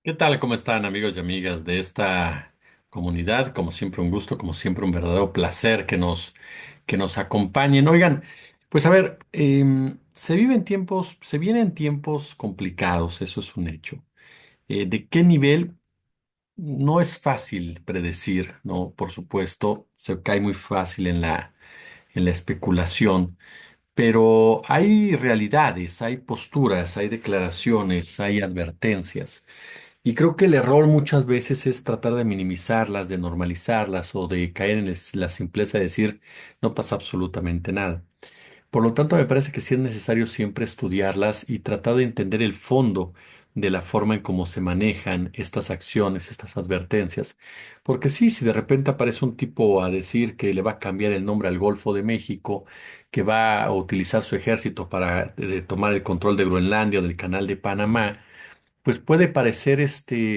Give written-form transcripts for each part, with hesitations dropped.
¿Qué tal? ¿Cómo están amigos y amigas de esta comunidad? Como siempre un gusto, como siempre un verdadero placer que nos acompañen. Oigan, pues a ver, se vienen tiempos complicados, eso es un hecho. ¿De qué nivel? No es fácil predecir, ¿no? Por supuesto, se cae muy fácil en la especulación. Pero hay realidades, hay posturas, hay declaraciones, hay advertencias. Y creo que el error muchas veces es tratar de minimizarlas, de normalizarlas o de caer en la simpleza de decir no pasa absolutamente nada. Por lo tanto, me parece que sí es necesario siempre estudiarlas y tratar de entender el fondo de la forma en cómo se manejan estas acciones, estas advertencias. Porque sí, si de repente aparece un tipo a decir que le va a cambiar el nombre al Golfo de México, que va a utilizar su ejército para tomar el control de Groenlandia o del Canal de Panamá, pues puede parecer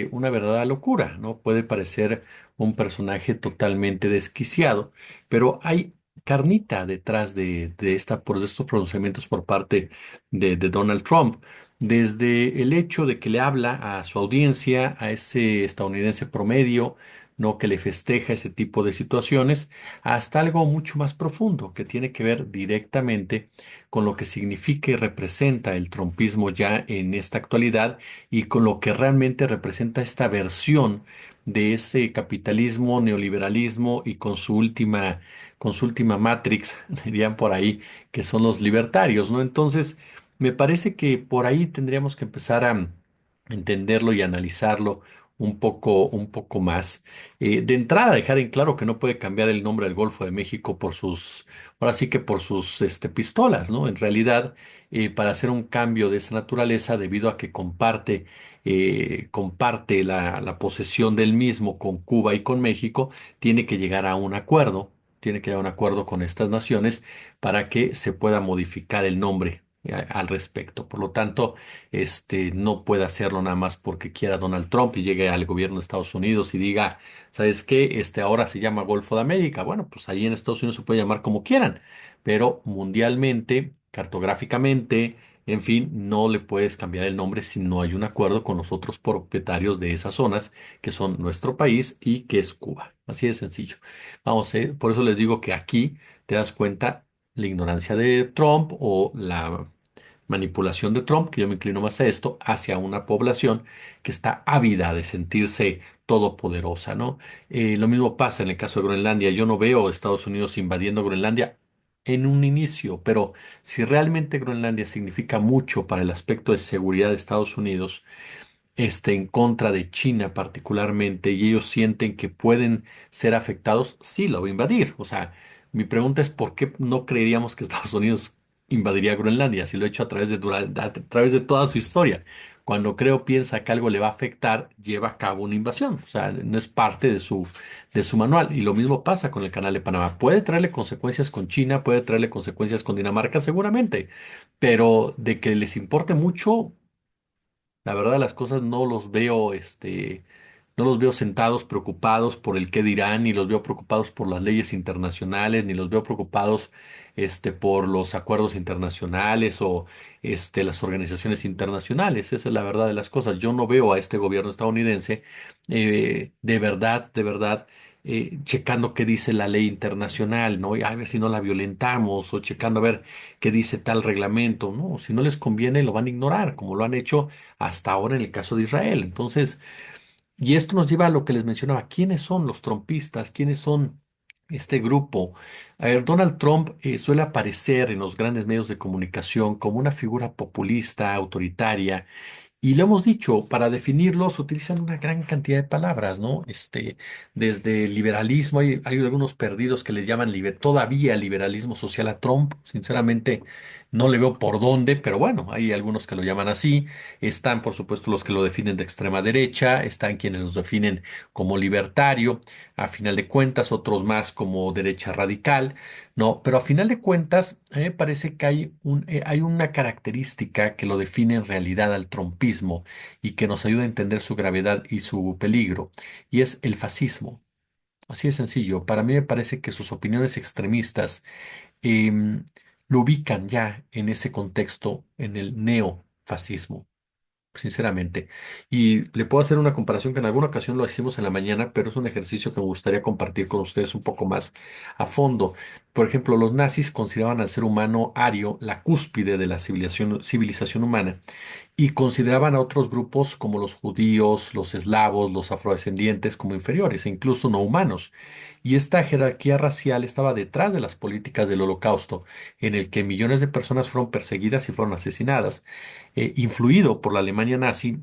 una verdadera locura, ¿no? Puede parecer un personaje totalmente desquiciado, pero hay carnita detrás de estos pronunciamientos por parte de Donald Trump. Desde el hecho de que le habla a su audiencia, a ese estadounidense promedio, ¿no? Que le festeja ese tipo de situaciones, hasta algo mucho más profundo, que tiene que ver directamente con lo que significa y representa el trumpismo ya en esta actualidad y con lo que realmente representa esta versión de ese capitalismo, neoliberalismo y con su última Matrix, dirían por ahí, que son los libertarios, ¿no? Entonces, me parece que por ahí tendríamos que empezar a entenderlo y analizarlo un poco más. De entrada, dejar en claro que no puede cambiar el nombre del Golfo de México ahora sí que por sus pistolas, ¿no? En realidad, para hacer un cambio de esa naturaleza, debido a que comparte la posesión del mismo con Cuba y con México, tiene que llegar a un acuerdo, tiene que llegar a un acuerdo con estas naciones para que se pueda modificar el nombre al respecto. Por lo tanto, no puede hacerlo nada más porque quiera Donald Trump y llegue al gobierno de Estados Unidos y diga, ¿sabes qué? Ahora se llama Golfo de América. Bueno, pues ahí en Estados Unidos se puede llamar como quieran, pero mundialmente, cartográficamente, en fin, no le puedes cambiar el nombre si no hay un acuerdo con los otros propietarios de esas zonas, que son nuestro país y que es Cuba. Así de sencillo. Vamos, por eso les digo que aquí te das cuenta la ignorancia de Trump o la manipulación de Trump, que yo me inclino más a esto, hacia una población que está ávida de sentirse todopoderosa, ¿no? Lo mismo pasa en el caso de Groenlandia. Yo no veo a Estados Unidos invadiendo Groenlandia en un inicio, pero si realmente Groenlandia significa mucho para el aspecto de seguridad de Estados Unidos, en contra de China particularmente, y ellos sienten que pueden ser afectados, sí lo va a invadir. O sea, mi pregunta es ¿por qué no creeríamos que Estados Unidos invadiría Groenlandia si lo ha hecho a través de toda su historia? Cuando creo piensa que algo le va a afectar, lleva a cabo una invasión. O sea, no es parte de su manual. Y lo mismo pasa con el Canal de Panamá. Puede traerle consecuencias con China, puede traerle consecuencias con Dinamarca, seguramente. Pero de que les importe mucho, la verdad, las cosas no los veo sentados preocupados por el qué dirán, ni los veo preocupados por las leyes internacionales, ni los veo preocupados, por los acuerdos internacionales o, las organizaciones internacionales. Esa es la verdad de las cosas. Yo no veo a este gobierno estadounidense, de verdad, checando qué dice la ley internacional, ¿no? Y a ver si no la violentamos o checando a ver qué dice tal reglamento, ¿no? Si no les conviene, lo van a ignorar, como lo han hecho hasta ahora en el caso de Israel. Entonces, y esto nos lleva a lo que les mencionaba, ¿quiénes son los trumpistas? ¿Quiénes son este grupo? A ver, Donald Trump suele aparecer en los grandes medios de comunicación como una figura populista, autoritaria, y lo hemos dicho, para definirlos utilizan una gran cantidad de palabras, ¿no? Desde liberalismo, hay algunos perdidos que le llaman todavía liberalismo social a Trump. Sinceramente, no le veo por dónde, pero bueno, hay algunos que lo llaman así. Están, por supuesto, los que lo definen de extrema derecha, están quienes los definen como libertario, a final de cuentas, otros más como derecha radical. No, pero a final de cuentas, a mí me parece que hay una característica que lo define en realidad al trompismo y que nos ayuda a entender su gravedad y su peligro, y es el fascismo. Así de sencillo. Para mí me parece que sus opiniones extremistas lo ubican ya en ese contexto, en el neofascismo. sinceramente. Y le puedo hacer una comparación que en alguna ocasión lo hicimos en la mañana, pero es un ejercicio que me gustaría compartir con ustedes un poco más a fondo. Por ejemplo, los nazis consideraban al ser humano ario la cúspide de la civilización humana y consideraban a otros grupos como los judíos, los eslavos, los afrodescendientes como inferiores e incluso no humanos. Y esta jerarquía racial estaba detrás de las políticas del Holocausto, en el que millones de personas fueron perseguidas y fueron asesinadas. Influido por la Alemania nazi,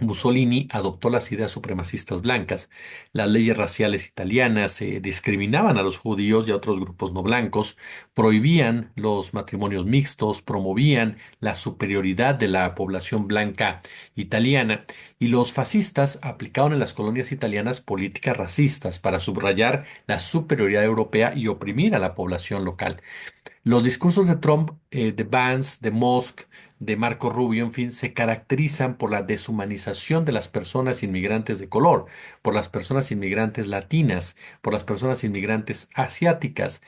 Mussolini adoptó las ideas supremacistas blancas. Las leyes raciales italianas discriminaban a los judíos y a otros grupos no blancos, prohibían los matrimonios mixtos, promovían la superioridad de la población blanca italiana, y los fascistas aplicaban en las colonias italianas políticas racistas para subrayar la superioridad europea y oprimir a la población local. Los discursos de Trump, de Vance, de Musk, de Marco Rubio, en fin, se caracterizan por la deshumanización de las personas inmigrantes de color, por las personas inmigrantes latinas, por las personas inmigrantes asiáticas.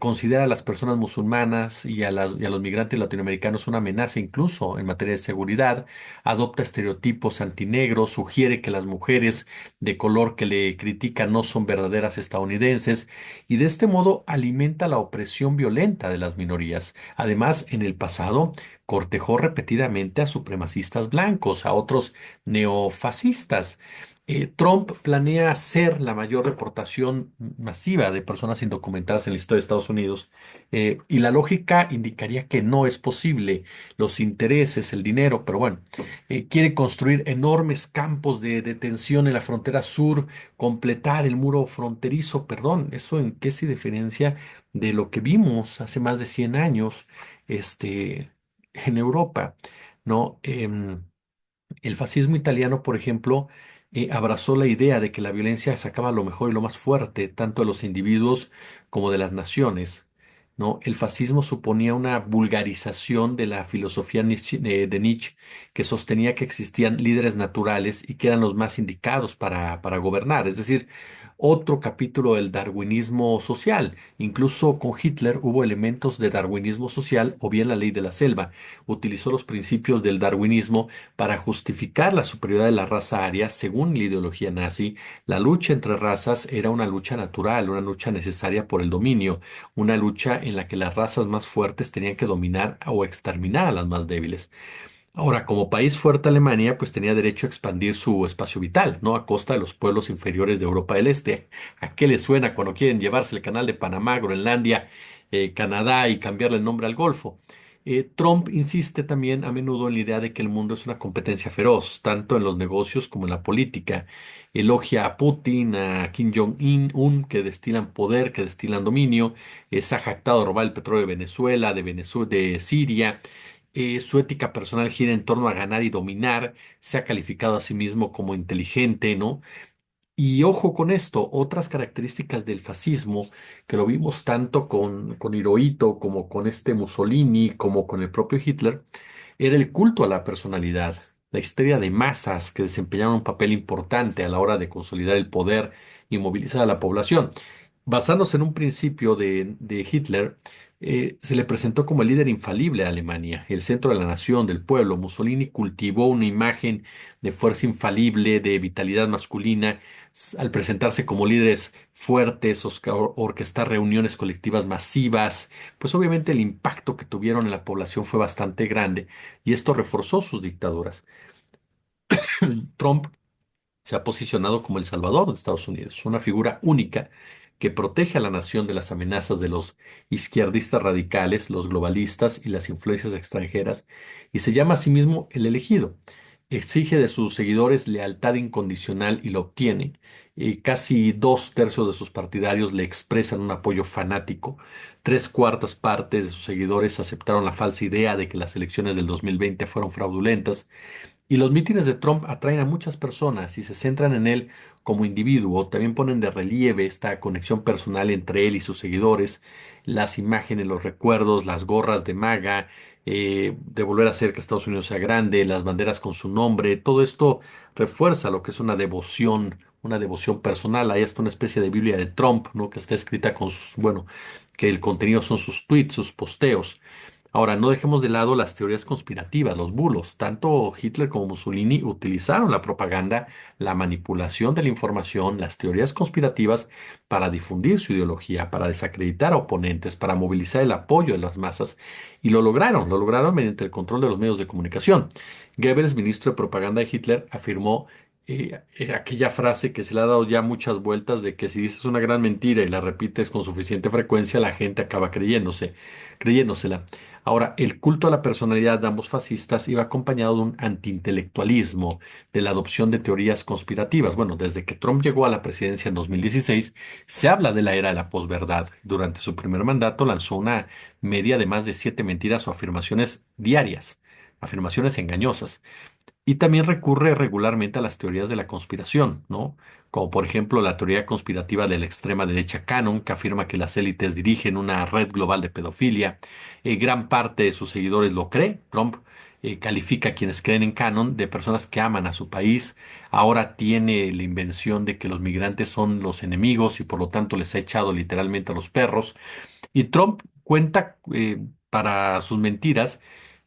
Considera a las personas musulmanas y a los migrantes latinoamericanos una amenaza incluso en materia de seguridad. Adopta estereotipos antinegros, sugiere que las mujeres de color que le critican no son verdaderas estadounidenses y de este modo alimenta la opresión violenta de las minorías. Además, en el pasado cortejó repetidamente a supremacistas blancos, a otros neofascistas. Trump planea hacer la mayor deportación masiva de personas indocumentadas en la historia de Estados Unidos, y la lógica indicaría que no es posible, los intereses, el dinero, pero bueno, quiere construir enormes campos de detención en la frontera sur, completar el muro fronterizo. Perdón, ¿eso en qué se diferencia de lo que vimos hace más de 100 años, este, en Europa? ¿No? El fascismo italiano, por ejemplo, abrazó la idea de que la violencia sacaba lo mejor y lo más fuerte, tanto de los individuos como de las naciones. ¿No? El fascismo suponía una vulgarización de la filosofía de Nietzsche, que sostenía que existían líderes naturales y que eran los más indicados para gobernar. Es decir, otro capítulo del darwinismo social. Incluso con Hitler hubo elementos de darwinismo social o bien la ley de la selva. Utilizó los principios del darwinismo para justificar la superioridad de la raza aria. Según la ideología nazi, la lucha entre razas era una lucha natural, una lucha necesaria por el dominio, una lucha en la que las razas más fuertes tenían que dominar o exterminar a las más débiles. Ahora, como país fuerte, Alemania pues tenía derecho a expandir su espacio vital, ¿no? A costa de los pueblos inferiores de Europa del Este. ¿A qué les suena cuando quieren llevarse el canal de Panamá, Groenlandia, Canadá y cambiarle el nombre al Golfo? Trump insiste también a menudo en la idea de que el mundo es una competencia feroz, tanto en los negocios como en la política. Elogia a Putin, a Kim Jong-un, que destilan poder, que destilan dominio. Se ha jactado de robar el petróleo de Venezuela, de Siria. Su ética personal gira en torno a ganar y dominar. Se ha calificado a sí mismo como inteligente, ¿no? Y ojo con esto, otras características del fascismo, que lo vimos tanto con Hirohito como con este Mussolini, como con el propio Hitler, era el culto a la personalidad, la histeria de masas que desempeñaron un papel importante a la hora de consolidar el poder y movilizar a la población. Basándose en un principio de Hitler, se le presentó como el líder infalible a Alemania, el centro de la nación, del pueblo. Mussolini cultivó una imagen de fuerza infalible, de vitalidad masculina, al presentarse como líderes fuertes, orquestar reuniones colectivas masivas. Pues obviamente el impacto que tuvieron en la población fue bastante grande y esto reforzó sus dictaduras. Trump se ha posicionado como el salvador de Estados Unidos, una figura única que protege a la nación de las amenazas de los izquierdistas radicales, los globalistas y las influencias extranjeras, y se llama a sí mismo el elegido. Exige de sus seguidores lealtad incondicional y lo obtiene. Casi dos tercios de sus partidarios le expresan un apoyo fanático. Tres cuartas partes de sus seguidores aceptaron la falsa idea de que las elecciones del 2020 fueron fraudulentas. Y los mítines de Trump atraen a muchas personas y se centran en él como individuo. También ponen de relieve esta conexión personal entre él y sus seguidores, las imágenes, los recuerdos, las gorras de MAGA, de volver a hacer que Estados Unidos sea grande, las banderas con su nombre. Todo esto refuerza lo que es una devoción personal. Hay hasta una especie de Biblia de Trump, ¿no? Que está escrita con sus, bueno, que el contenido son sus tweets, sus posteos. Ahora, no dejemos de lado las teorías conspirativas, los bulos. Tanto Hitler como Mussolini utilizaron la propaganda, la manipulación de la información, las teorías conspirativas para difundir su ideología, para desacreditar a oponentes, para movilizar el apoyo de las masas. Y lo lograron mediante el control de los medios de comunicación. Goebbels, ministro de propaganda de Hitler, afirmó aquella frase que se le ha dado ya muchas vueltas de que si dices una gran mentira y la repites con suficiente frecuencia, la gente acaba creyéndosela. Ahora, el culto a la personalidad de ambos fascistas iba acompañado de un antiintelectualismo, de la adopción de teorías conspirativas. Bueno, desde que Trump llegó a la presidencia en 2016, se habla de la era de la posverdad. Durante su primer mandato lanzó una media de más de 7 mentiras o afirmaciones diarias, afirmaciones engañosas. Y también recurre regularmente a las teorías de la conspiración, ¿no? Como por ejemplo la teoría conspirativa de la extrema derecha Canon, que afirma que las élites dirigen una red global de pedofilia. Gran parte de sus seguidores lo cree. Trump califica a quienes creen en Canon de personas que aman a su país. Ahora tiene la invención de que los migrantes son los enemigos y por lo tanto les ha echado literalmente a los perros. Y Trump cuenta para sus mentiras,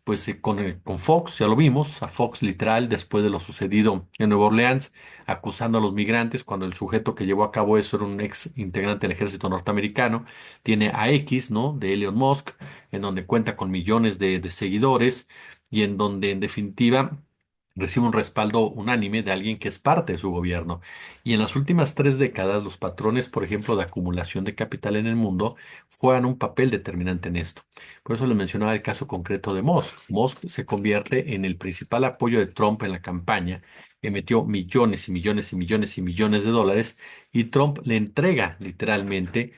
pues con Fox, ya lo vimos, a Fox literal, después de lo sucedido en Nueva Orleans, acusando a los migrantes, cuando el sujeto que llevó a cabo eso era un ex integrante del ejército norteamericano. Tiene a X, ¿no? De Elon Musk, en donde cuenta con millones de seguidores y en donde, en definitiva, recibe un respaldo unánime de alguien que es parte de su gobierno. Y en las últimas 3 décadas, los patrones, por ejemplo, de acumulación de capital en el mundo, juegan un papel determinante en esto. Por eso les mencionaba el caso concreto de Musk. Musk se convierte en el principal apoyo de Trump en la campaña, que metió millones y millones y millones y millones de dólares, y Trump le entrega literalmente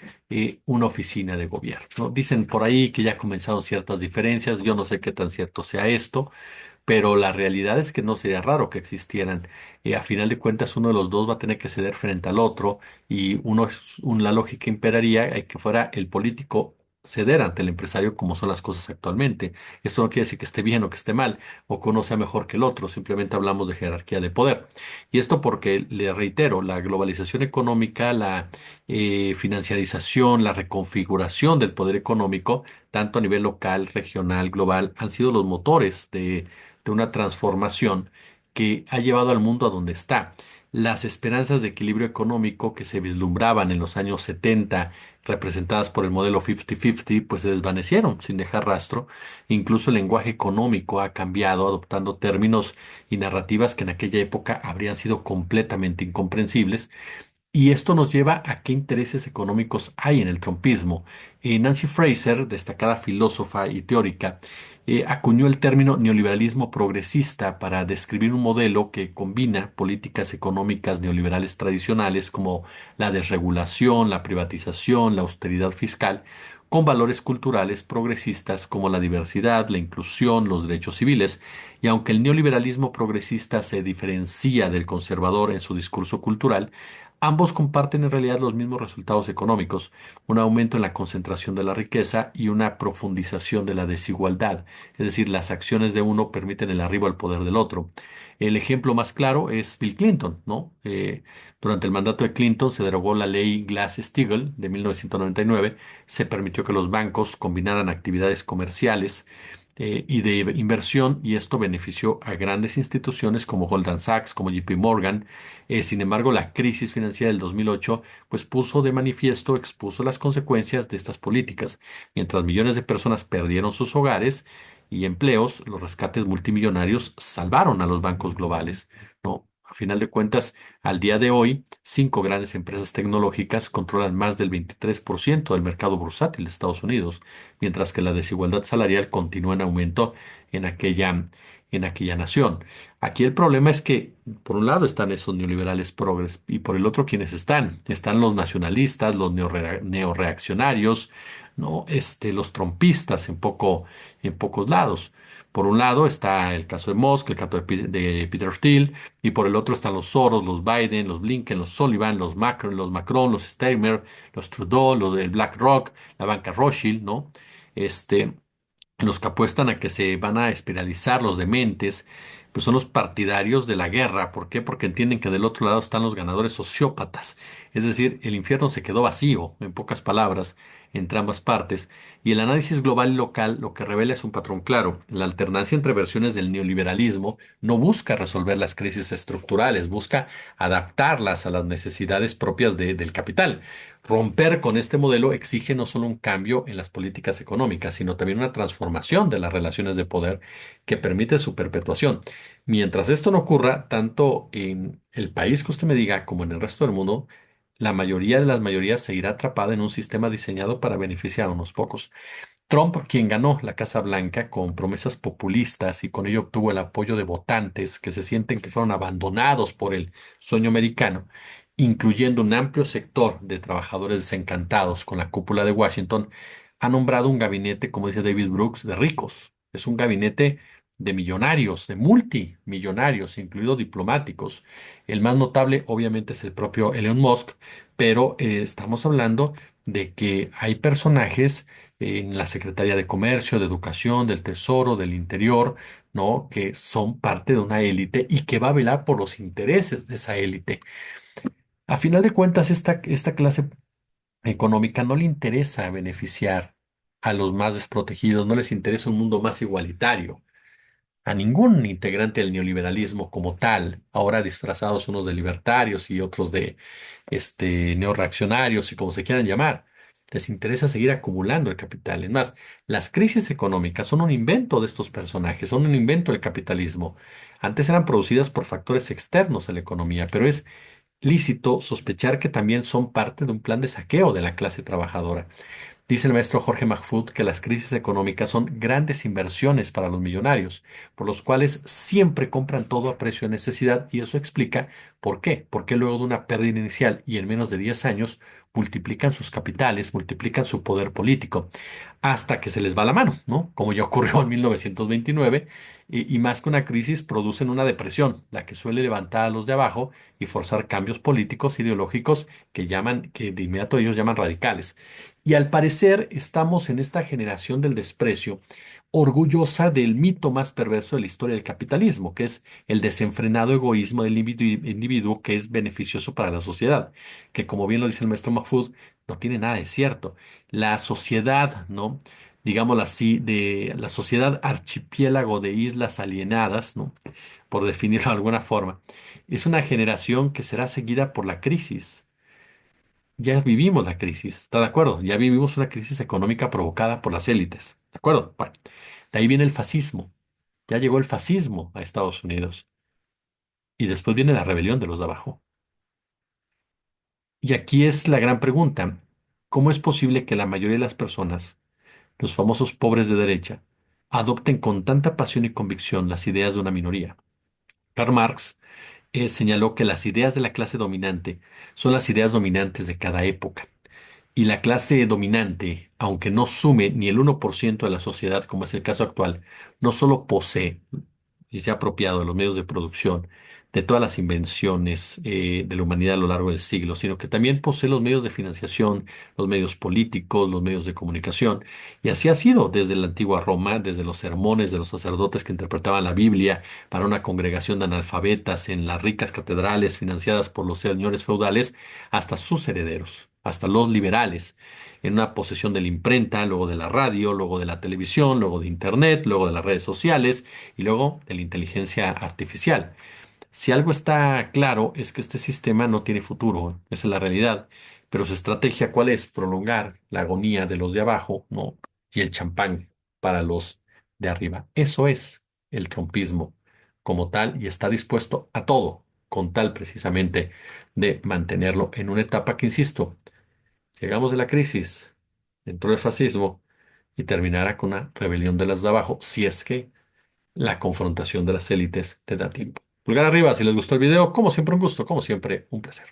una oficina de gobierno. Dicen por ahí que ya han comenzado ciertas diferencias, yo no sé qué tan cierto sea esto, pero la realidad es que no sería raro que existieran. A final de cuentas, uno de los dos va a tener que ceder frente al otro y la lógica imperaría que fuera el político ceder ante el empresario como son las cosas actualmente. Esto no quiere decir que esté bien o que esté mal o que uno sea mejor que el otro, simplemente hablamos de jerarquía de poder. Y esto porque, le reitero, la globalización económica, la financiarización, la reconfiguración del poder económico, tanto a nivel local, regional, global, han sido los motores de una transformación que ha llevado al mundo a donde está. Las esperanzas de equilibrio económico que se vislumbraban en los años 70, representadas por el modelo 50-50, pues se desvanecieron sin dejar rastro. Incluso el lenguaje económico ha cambiado, adoptando términos y narrativas que en aquella época habrían sido completamente incomprensibles. Y esto nos lleva a qué intereses económicos hay en el trumpismo. Nancy Fraser, destacada filósofa y teórica, acuñó el término neoliberalismo progresista para describir un modelo que combina políticas económicas neoliberales tradicionales como la desregulación, la privatización, la austeridad fiscal, con valores culturales progresistas como la diversidad, la inclusión, los derechos civiles. Y aunque el neoliberalismo progresista se diferencia del conservador en su discurso cultural, ambos comparten en realidad los mismos resultados económicos: un aumento en la concentración de la riqueza y una profundización de la desigualdad. Es decir, las acciones de uno permiten el arribo al poder del otro. El ejemplo más claro es Bill Clinton, ¿no? Durante el mandato de Clinton se derogó la ley Glass-Steagall de 1999. Se permitió que los bancos combinaran actividades comerciales y de inversión, y esto benefició a grandes instituciones como Goldman Sachs, como JP Morgan. Sin embargo, la crisis financiera del 2008 pues puso de manifiesto, expuso las consecuencias de estas políticas. Mientras millones de personas perdieron sus hogares y empleos, los rescates multimillonarios salvaron a los bancos globales, ¿no? A final de cuentas, al día de hoy, 5 grandes empresas tecnológicas controlan más del 23% del mercado bursátil de Estados Unidos, mientras que la desigualdad salarial continúa en aumento en aquella nación. Aquí el problema es que, por un lado, están esos neoliberales progres y por el otro, ¿quiénes están? Están los nacionalistas, los neoreaccionarios, ¿no? Los trompistas en pocos lados. Por un lado está el caso de Musk, el caso de Peter Thiel, y por el otro están los Soros, los Biden, los Blinken, los Sullivan, los Macron, los Steiner, los Trudeau, los del BlackRock, la banca Rothschild, ¿no? Este, los que apuestan a que se van a espiralizar los dementes, pues son los partidarios de la guerra. ¿Por qué? Porque entienden que del otro lado están los ganadores sociópatas. Es decir, el infierno se quedó vacío, en pocas palabras. entre ambas partes, y el análisis global y local lo que revela es un patrón claro. La alternancia entre versiones del neoliberalismo no busca resolver las crisis estructurales, busca adaptarlas a las necesidades propias del capital. Romper con este modelo exige no solo un cambio en las políticas económicas, sino también una transformación de las relaciones de poder que permite su perpetuación. Mientras esto no ocurra, tanto en el país que usted me diga como en el resto del mundo, la mayoría de las mayorías seguirá atrapada en un sistema diseñado para beneficiar a unos pocos. Trump, quien ganó la Casa Blanca con promesas populistas y con ello obtuvo el apoyo de votantes que se sienten que fueron abandonados por el sueño americano, incluyendo un amplio sector de trabajadores desencantados con la cúpula de Washington, ha nombrado un gabinete, como dice David Brooks, de ricos. Es un gabinete de millonarios, de multimillonarios, incluidos diplomáticos. El más notable, obviamente, es el propio Elon Musk, pero estamos hablando de que hay personajes en la Secretaría de Comercio, de Educación, del Tesoro, del Interior, ¿no? Que son parte de una élite y que va a velar por los intereses de esa élite. A final de cuentas, esta clase económica no le interesa beneficiar a los más desprotegidos, no les interesa un mundo más igualitario. A ningún integrante del neoliberalismo como tal, ahora disfrazados unos de libertarios y otros de neorreaccionarios y como se quieran llamar, les interesa seguir acumulando el capital. Es más, las crisis económicas son un invento de estos personajes, son un invento del capitalismo. Antes eran producidas por factores externos a la economía, pero es lícito sospechar que también son parte de un plan de saqueo de la clase trabajadora. Dice el maestro Jorge Mahfoud que las crisis económicas son grandes inversiones para los millonarios, por los cuales siempre compran todo a precio de necesidad y eso explica por qué. Porque luego de una pérdida inicial y en menos de 10 años multiplican sus capitales, multiplican su poder político hasta que se les va la mano, ¿no? Como ya ocurrió en 1929, y más que una crisis producen una depresión, la que suele levantar a los de abajo y forzar cambios políticos, ideológicos que de inmediato ellos llaman radicales. Y al parecer estamos en esta generación del desprecio, orgullosa del mito más perverso de la historia del capitalismo, que es el desenfrenado egoísmo del individuo que es beneficioso para la sociedad, que como bien lo dice el maestro Mahfoud, no tiene nada de cierto. La sociedad, ¿no? Digámoslo así, de la sociedad archipiélago de islas alienadas, ¿no? Por definirlo de alguna forma, es una generación que será seguida por la crisis. Ya vivimos la crisis, ¿está de acuerdo? Ya vivimos una crisis económica provocada por las élites, ¿de acuerdo? Bueno, de ahí viene el fascismo. Ya llegó el fascismo a Estados Unidos y después viene la rebelión de los de abajo. Y aquí es la gran pregunta. ¿Cómo es posible que la mayoría de las personas, los famosos pobres de derecha, adopten con tanta pasión y convicción las ideas de una minoría? Karl Marx señaló que las ideas de la clase dominante son las ideas dominantes de cada época. Y la clase dominante, aunque no sume ni el 1% de la sociedad, como es el caso actual, no solo posee y se ha apropiado de los medios de producción, de todas las invenciones de la humanidad a lo largo del siglo, sino que también posee los medios de financiación, los medios políticos, los medios de comunicación. Y así ha sido desde la antigua Roma, desde los sermones de los sacerdotes que interpretaban la Biblia para una congregación de analfabetas en las ricas catedrales financiadas por los señores feudales, hasta sus herederos, hasta los liberales, en una posesión de la imprenta, luego de la radio, luego de la televisión, luego de Internet, luego de las redes sociales y luego de la inteligencia artificial. Si algo está claro es que este sistema no tiene futuro, esa es la realidad. Pero su estrategia, ¿cuál es? Prolongar la agonía de los de abajo, ¿no? Y el champán para los de arriba. Eso es el trumpismo como tal y está dispuesto a todo con tal precisamente de mantenerlo en una etapa que, insisto, llegamos de la crisis, entró el fascismo y terminará con una rebelión de las de abajo, si es que la confrontación de las élites te da tiempo. Pulgar arriba si les gustó el video, como siempre un gusto, como siempre un placer.